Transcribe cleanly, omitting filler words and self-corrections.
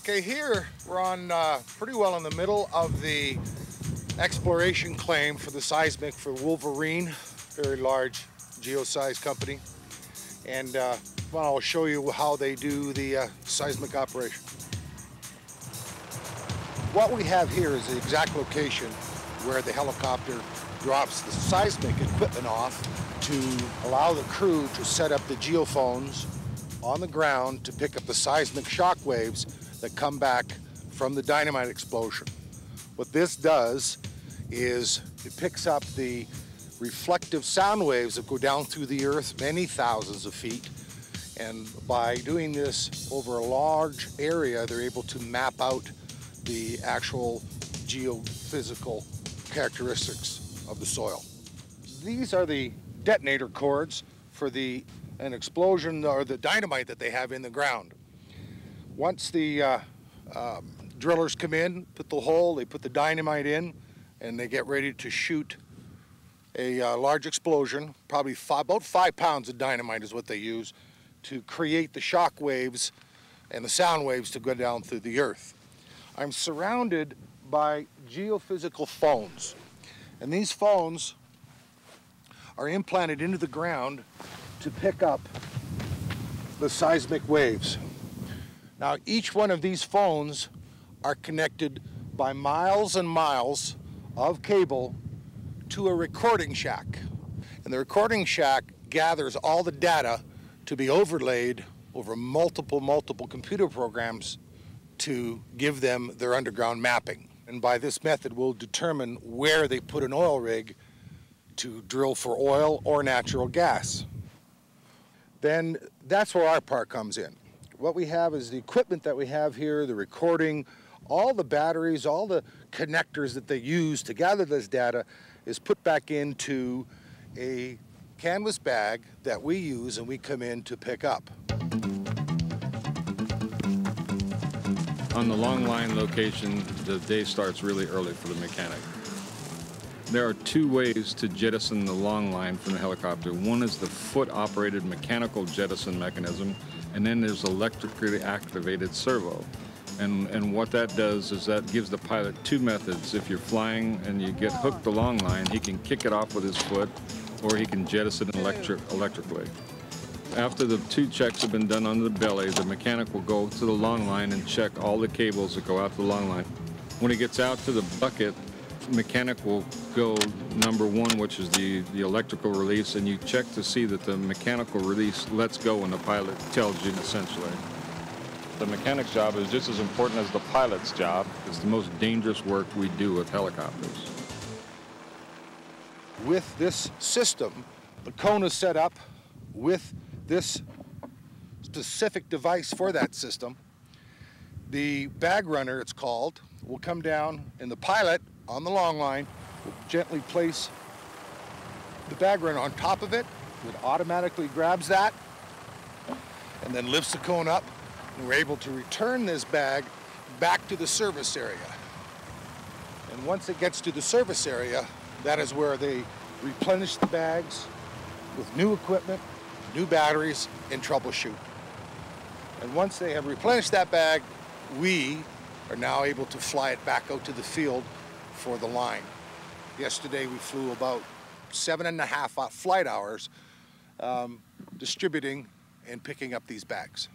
Okay, here we're on pretty well in the middle of the exploration claim for the seismic for Wolverine, very large geoscience company. And well, I'll show you how they do the seismic operation. What we have here is the exact location where the helicopter drops the seismic equipment off to allow the crew to set up the geophones on the ground to pick up the seismic shock waves that come back from the dynamite explosion. What this does is it picks up the reflective sound waves that go down through the earth many thousands of feet, and by doing this over a large area, they're able to map out the actual geophysical characteristics of the soil. These are the detonator cords for an explosion or the dynamite that they have in the ground. Once the drillers come in, put the hole, they put the dynamite in, and they get ready to shoot a large explosion. Probably about 5 pounds of dynamite is what they use to create the shock waves and the sound waves to go down through the earth. I'm surrounded by geophysical phones, and these phones are implanted into the ground to pick up the seismic waves. Now, each one of these phones are connected by miles and miles of cable to a recording shack. And the recording shack gathers all the data to be overlaid over multiple computer programs to give them their underground mapping. And by this method, we'll determine where they put an oil rig to drill for oil or natural gas. Then that's where our part comes in. What we have is the equipment that we have here, the recording, all the batteries, all the connectors that they use to gather this data is put back into a canvas bag that we use and we come in to pick up. On the long line location, the day starts really early for the mechanic. There are 2 ways to jettison the long line from the helicopter. One is the foot-operated mechanical jettison mechanism, and then there's electrically activated servo. And what that does is that gives the pilot 2 methods. If you're flying and you get hooked the long line, he can kick it off with his foot, or he can jettison it electrically. After the 2 checks have been done on the belly, the mechanic will go to the long line and check all the cables that go out to the long line. When he gets out to the bucket, the mechanic will go number 1, which is the electrical release, and you check to see that the mechanical release lets go when the pilot tells you, essentially. The mechanic's job is just as important as the pilot's job. It's the most dangerous work we do with helicopters. With this system, the cone is set up with this specific device for that system. The bag runner, it's called, will come down, and the pilot on the long line will gently place the bag runner on top of it. It automatically grabs that and then lifts the cone up, and we're able to return this bag back to the service area. And once it gets to the service area, that is where they replenish the bags with new equipment, new batteries, and troubleshoot. And once they have replenished that bag, we are now able to fly it back out to the field for the line. Yesterday we flew about 7.5 flight hours distributing and picking up these bags.